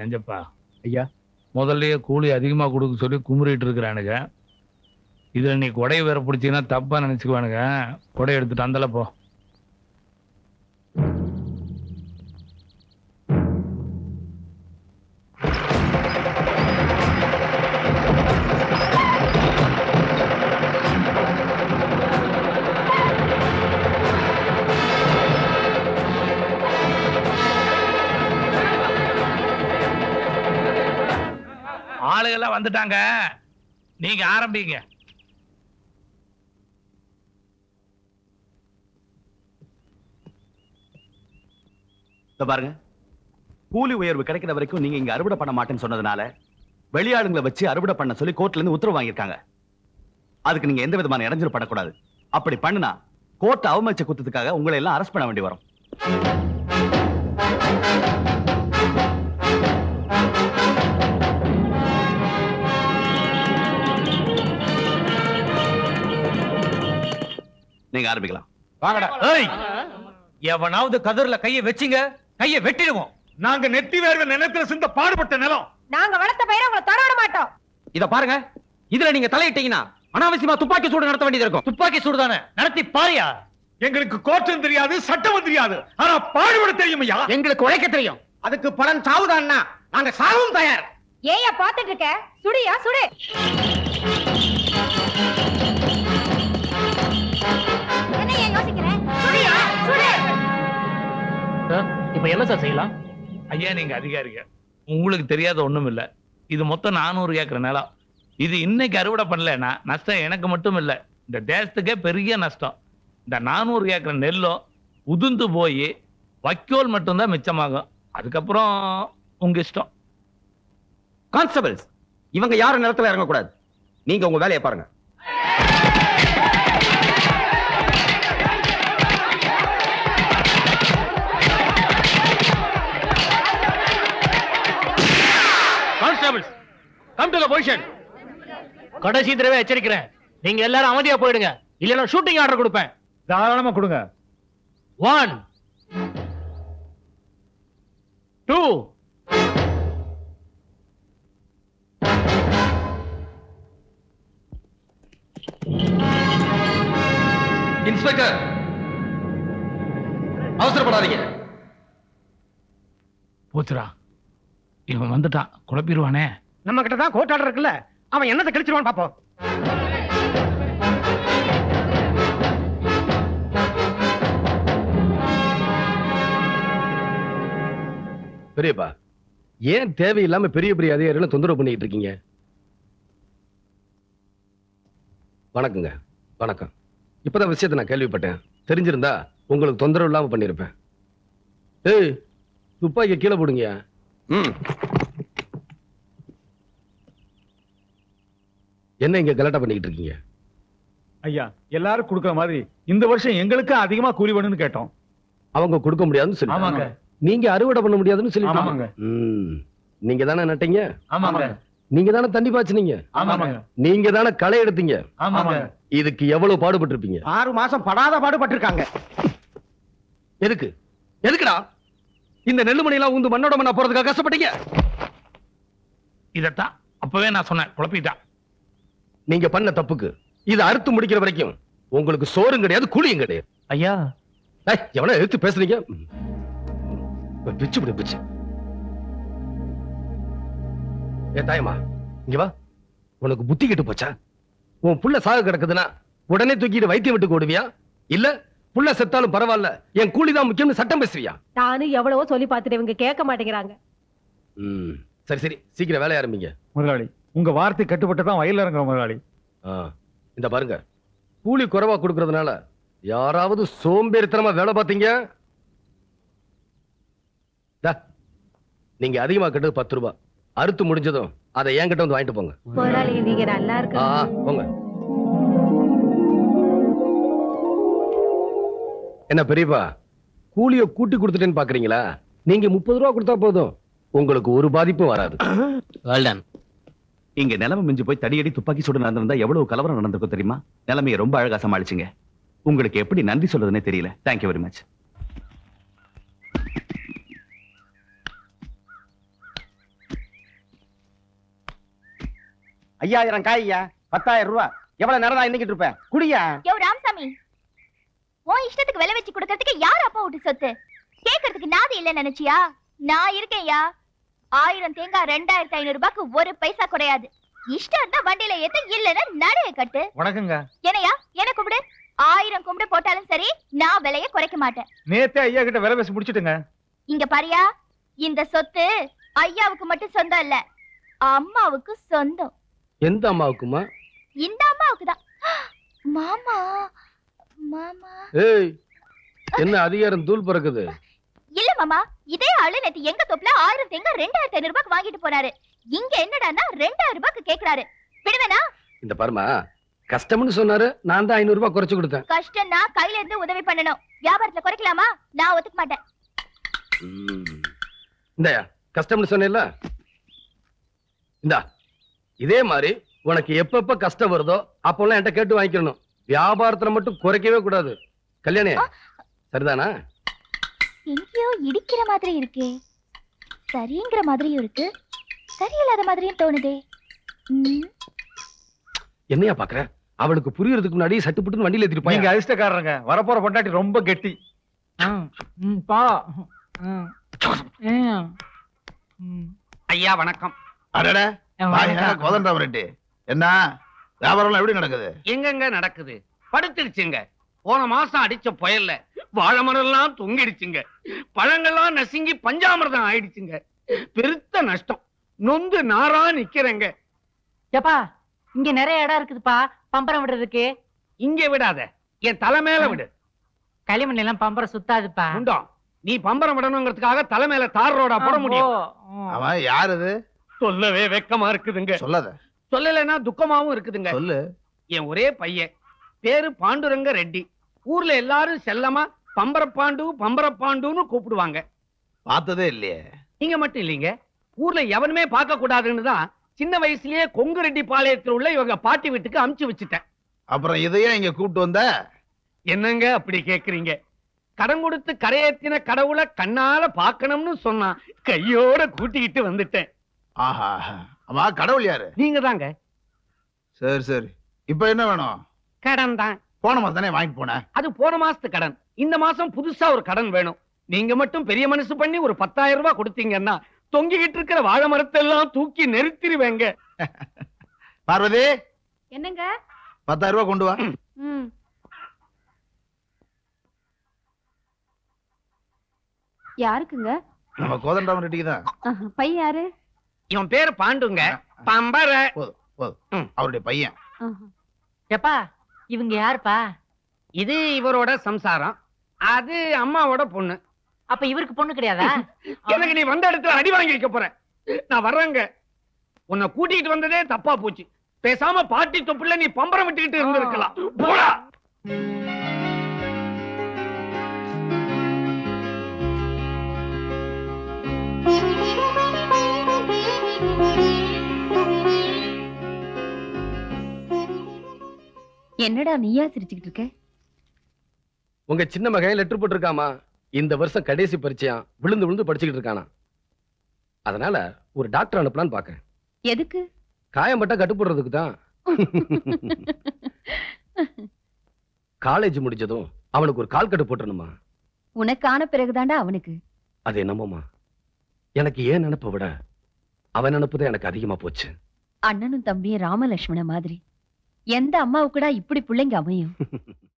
நெஞ்சப்பா, ஐயா, முதல்லயே கூலி அதிகமா கொடுக்க சொல்லி குமுறிட்டு இருக்கிறானுங்க. இதுல நீ கொடையை வேற பிடிச்சீங்கன்னா தப்பா நினைச்சுக்குவானுங்க. கொடை எடுத்துட்டு அந்தல போ. ஆளுகெல்லாம் வந்துட்டாங்க, நீங்க ஆரம்பிங்க. பாருங்க, கூலி உயர்வு கிடைக்கிற வரைக்கும் நீங்க இங்க அறுவடை பண்ண மாட்டேன்னு சொன்னதுனால வெளியாளுங்களை வச்சு அறுவடை பண்ண சொல்லி கோர்ட்ல இருந்து உத்தரவு வாங்கியிருக்காங்க. அதுக்கு நீங்க எந்த விதமான இடைஞ்சல் படக்கூடாது. அப்படி பண்ணுனா கோர்ட் அவமதிச்ச குத்தத்துக்காக உங்களை எல்லாம் அரெஸ்ட் பண்ண வேண்டி வரும். நீங்க ஆரம்பிக்கலாம். வாங்கடா. ஏய், எவனாவது கதிர்ல கையை வச்சிங்க, கையை வெட்டிடுவோம். நாங்க நெத்தி வேர்வை நிலத்துல சிந்த பாடுபட்ட நிலம். நாங்க வளர்த்த பயிரை உங்களை தொடர மாட்டோம். இத பாருங்க, இதுல நீங்க தலையிட்டீங்கன்னா அனாவசியமா துப்பாக்கி சூடு நடத்த வேண்டியது இருக்கும். துப்பாக்கி சூடு தானே, நடத்தி பாரியா. எங்களுக்கு கோர்ட்டும் தெரியாது, சட்டமும் தெரியாது. ஆனா பாடுபட தெரியும் ஐயா. எங்களுக்கு உழைக்க தெரியும். அதுக்கு பலன் சாவுதான்னா நாங்க சாவும் தயார். ஏயா பாத்துட்டு இருக்க? சுடியா சுடு. என்னையா யோசிக்கிறேன்? சுடியா சுடு. இப்ப என்ன சார் செய்யலாம்? ஐயா, நீங்க அதிகாரிங்க, உங்களுக்கு தெரியாத ஒண்ணும் இல்ல. இது மொத்தம் 400 ஏக்கர் நிலம். இது இன்னைக்கு அறுவடை பண்ணலன்னா நஷ்டம் எனக்கு மட்டும் இல்ல, இந்த தேசத்துக்கே பெரிய நஷ்டம். இந்த 400 ஏக்கர் நெல்லும் உதிர்ந்து போய் வைக்கோல் மட்டும்தான் மிச்சமாகும். அதுக்கப்புறம் உங்க இஷ்டம். கான்ஸ்டபிள்ஸ், இவங்க யாரும் நிலத்துல இறங்க கூடாது. நீங்க உங்க வேலையை பாருங்க. Constables, come to the position. கடைசி தடவை எச்சரிக்கிறேன், நீங்க எல்லாரும் அமைதியா போயிடுங்க, இல்லைன்னா ஷூட்டிங் ஆர்டர் கொடுப்பேன். தாராளமா கொடுங்க. 1 2 இன்ஸ்பெக்டர், அவசரப்படாதீங்க. போச்சுரா, இவன் வந்துட்டான், குழப்பிடுவானே. நம்ம கிட்ட தான் கோர்ட் ஆர்டர் இருக்குல்ல, அவன் என்னத்தை கழிச்சிருவான் பாப்போம். பெரியப்பா, ஏன் தேவையில்லாம பெரிய பெரிய அதிகாரிகளை தொந்தரவு பண்ணிட்டு இருக்கீங்க? வணக்கங்க. வணக்கம். இப்பதான் விஷயத்தை நான் கேள்விப்பட்டேன். தெரிஞ்சிருந்தா உங்களுக்கு தொந்தரவு இல்லாம பண்ணிருப்பேன். ஏய், துப்பாக்கிய கீழே போடுங்க. என்ன இங்க கலாட்டா பண்ணிக்கிட்டு இருக்கீங்க? ஐயா, எல்லாரும் கொடுக்கிற மாதிரி இந்த வருஷம் எங்களுக்கு அதிகமா கூலி வேணும்னு கேட்டோம். அவங்க கொடுக்க முடியாதுன்னு சொல்லி, நீங்க அறுவடை பண்ண முடியாதுன்னு சொல்லி. நீங்க தானே நட்டீங்க, நீங்க தானே தண்ணி பாய்ச்சினீங்க, நீங்க தானே களை எடுத்தீங்க. இதுக்கு எவ்வளவு பாடுபட்டு இருப்பீங்க? 6 மாசம் படாத பாடுபட்டிருக்காங்க. எதுக்கு? எதுக்குடா இந்த நெல்லுமணி எல்லாம் உந்து மண்ணோட மண்ணா போறதுக்காக கஷ்டப்பட்டீங்க? இதத்தான் அப்பவே நான் சொன்னேன், குழப்பிட்டான். நீங்க பண்ண தப்புக்கு இதை அறுத்து முடிக்கிற வரைக்கும் உங்களுக்கு சோறும் கிடையாது, கூலியும் கிடையாது. ஐயா, எவனா எடுத்து பேசுறீங்க? பிச்சு விடு, பிச்சு. ஏ தாயமா, இங்க வா. உனக்கு புத்தி கெட்டு போச்சா? உன் புள்ள சாக கிடக்குதுன்னா உடனே தூக்கிட்டு வைத்தியம் விட்டு ஓடுவியா? இல்ல புள்ள செத்தாலும் பரவாயில்ல, என் கூலிதான் முக்கியம்னு சட்டம் பேசுவியா? நானும் எவ்வளவோ சொல்லி பார்த்துட்டு இவங்க கேட்க மாட்டேங்கிறாங்க. சரி சரி, சீக்கிரம் வேலைய ஆரம்பிங்க. முதலாளி, உங்க வார்த்தை கட்டுப்பட்டுதான் வயல்ல இறங்குற முதலாளி. இந்த பாருங்க, கூலி குறைவா கொடுக்கறதுனால யாராவது சோம்பேறித்தனமா வேலை பார்த்தீங்க, நீங்க அதிகமா கட்டது 10 ரூபாய். அறுத்து முடிஞ்சதும் அதை என்கிட்ட வந்து வாங்கிட்டு போங்க. முதலாளி, நீங்க நல்லா இருக்கு. போங்க. என்ன பெரியப்பா, கூலிய கூட்டி கொடுத்துட்டேன்னு பாக்குறீங்களா? நீங்க 30 ரூபாய் கொடுத்தா போதும், உங்களுக்கு ஒரு பாதிப்பும் வராது. இங்க நிலைமை மிஞ்சு போய் தடியடி துப்பாக்கி சூடு நடந்திருந்தா எவ்வளவு கலவரம் நடந்திருக்கும் தெரியுமா? நிலைமையை ரொம்ப அழகா சமாளிச்சிங்க. உங்களுக்கு எப்படி நன்றி சொல்றதுன்னே தெரியல. Thank you very much. 5000 காய்யா 10000 ரூபாய் எவ்வளவு நேரம் தான் இன்னைக்கு இருப்பேன் குடியா யோ ராமசாமி உன் இஷ்டத்துக்கு விலை வச்சு கொடுக்கறதுக்கு யார் அப்பா விட்டு சொத்து கேக்குறதுக்கு நாதி இல்ல நினைச்சியா நான் இருக்கேன்யா 1000 தேங்காய் 2500 ரூபாய்க்கு ஒரு பைசா குறையாது இஷ்டம் இருந்தா வண்டியில ஏத்த இல்லன்னா நடைய கட்டு வணக்கங்க. என்னையா என்ன கும்பிடு 1000 கும்பிடு போட்டாலும் சரி நான் விலைய குறைக்க மாட்டேன் நேத்தே ஐயா கிட்ட விலை பேசி முடிச்சிட்டுங்க. இங்க பாரியா இந்த சொத்து ஐயாவுக்கு மட்டும் சொந்தம் இல்ல அம்மாவுக்கு சொந்தம் எந்த அம்மாவுக்குமா? இந்த அம்மாவுக்கு தான் மாமா மாமா ஏய், என்ன அதிகாரம் தூள் பறக்குது? இல்ல மாமா இதே ஆளு நேத்து எங்க தொப்புல 1000 தேங்காய் 2500 ரூபாய்க்கு வாங்கிட்டு போனாரு இங்க என்னடான்னா 2000 ரூபாய்க்கு கேக்குறாரு விடுவேனா இந்த பாருமா, கஷ்டம்னு சொன்னாரு, நான் தான் 500 ரூபாய் குறைச்சு கொடுத்தேன். கஷ்டம்னா கையில இருந்து உதவி பண்ணணும் வியாபாரத்துல குறைக்கலாமா நான் ஒத்துக்க மாட்டேன் இந்தயா கஷ்டம்னு சொன்னேல்ல, இந்தா இதே மாதிரி உனக்கு எப்பப்ப கஷ்டம் வருதோ அப்பெல்லாம் என்கிட்ட கேட்டு வாங்கிக்கணும். வியாபாரத்துல மட்டும் குறைக்கவே கூடாது. கல்யாணி சரிதானா? எங்கேயோ இடிக்கிற மாதிரி இருக்கே சரிங்கிற மாதிரியும் இருக்கு சரியில்லாத மாதிரியும் தோணுதே என்னையா பாக்குற? அவளுக்கு புரியறதுக்கு முன்னாடி சட்டுப்புட்டுன்னு வண்டியில ஏத்திட்டு நீங்க போய் அதிர்ஷ்டக்காரங்க. வரப்போற பொண்டாட்டி ரொம்ப கெட்டி. ஐயா வணக்கம். அடடே கோதண்டராம ரெட்டி என்ன வியாபாரம் எப்படி நடக்குது? எங்கெங்க நடக்குது? படுத்துடுச்சுங்க. போன மாசம் அடிச்ச புயல்ல வாழை மரம் எல்லாம் தொங்கிடுச்சுங்க. பழங்கள்லாம் நசுங்கி பஞ்சாமிர்தம் ஆயிடுச்சுங்க. பெருத்த நஷ்டம். நொந்து நாரா நிக்கிறேங்க. ஏப்பா இங்க நிறைய இடம் இருக்குதுப்பா பம்பரம் விடுறதுக்கு. இங்க விடாத, என் தலை மேல விடு. களிமண் எல்லாம் பம்பரம் சுத்தாதுப்பா. உண்டோம், நீ பம்பரம் விடணுங்கிறதுக்காக தலை மேல தார் ரோடா போட முடியும்? அவன் யார் அது? சொல்லவே வெக்கமா இருக்குதுங்க. சொல்லாத. சொல்லலைன்னா துக்கமாவும் இருக்குதுங்க. சொல்லு. என் ஒரே பையன், பேரு பாண்டுரங்க ரெட்டி. ஊர்ல எல்லாரும் செல்லமா பம்பரப்பாண்டுன்னு கூப்பிடுவாங்க. பார்த்ததே இல்லையே. நீங்க மட்டும் இல்லீங்க, ஊர்ல எவனுமே பார்க்க கூடாதுன்னு தான் சின்ன வயசுலயே கொங்கு ரெட்டி பாளையத்தில் உள்ள இவங்க பாட்டி வீட்டுக்கு அமுச்சு வச்சுட்டேன். அப்புறம் இதையே இங்க கூப்பிட்டு வந்த? என்னங்க அப்படி கேக்குறீங்க? கடன் கொடுத்து கரையேத்தின கடவுளை கண்ணால பாக்கணும்னு சொன்னா கையோட கூட்டிக்கிட்டு வந்துட்டேன். ஆஹா, ஆமா கடவுள் யாரு? நீங்க தாங்க. சரி சரி, இப்ப என்ன வேணும்? கடன் தான். போன மாசம் தானே வாங்கிட்டு போனேன். அது போன மாசத்து கடன். இந்த மாசம் புதுசா ஒரு கடன் வேணும். நீங்க மட்டும் பெரிய மனசு பண்ணி ஒரு 10,000 ரூபாய் கொடுத்தீங்கன்னா தொங்கிக்கிட்டு இருக்கிற வாழை மரத்தை எல்லாம் தூக்கி நிறுத்திடுவேங்க. பார்வதி, என்னங்க? 10,000 ரூபாய் கொண்டு வா. யாருக்குங்க? நம்ம கோதண்டராம ரெட்டிக்கு தான். பையன் யாரு? இவன் பேரு பாண்டுங்க. பம்பர. போதும் போதும், அவருடைய பையன். ஏப்பா இவங்க யாருப்பா? இது இவரோட சம்சாரம், அது அம்மாவோட பொண்ணு. அப்ப இவருக்கு பொண்ணு கிடையாதா? எனக்கு நீ வந்த இடத்துல அடி வாங்கி வைக்க போற. நான் வர்றேங்க. உன்னை கூட்டிட்டு வந்ததே தப்பா போச்சு. பேசாம பாட்டி தொப்புல நீ பம்பரம் விட்டுக்கிட்டு இருந்திருக்கலாம். போடா. என்னடா நீயா சிரிச்சுக்கிட்டு இருக்க? உங்க சின்ன மகன் லெட்டர் போட்டிருக்காமா, இந்த வருஷம் கடைசி பரீட்சையாம், விழுந்து விழுந்து படிச்சுக்கிட்டு இருக்கானா. அதனால ஒரு டாக்டர் அனுப்பலான்னு பாக்குறேன். எதுக்கு? காயம் பட்டா கட்டு போடுறதுக்கு தான். காலேஜ் முடிஞ்சதும் அவனுக்கு ஒரு கால் கட்டு போட்டுறணுமா. உனக்கான பிறகுதாண்டா அவனுக்கு. அது என்னமோமா, எனக்கு ஏன் நினைப்ப விட அவன் நினைப்புதான் எனக்கு அதிகமா போச்சு. அண்ணனும் தம்பியும் ராமலட்சுமண மாதிரி எந்த அம்மாவுக்குடா இப்படி பிள்ளைங்க அமையும்?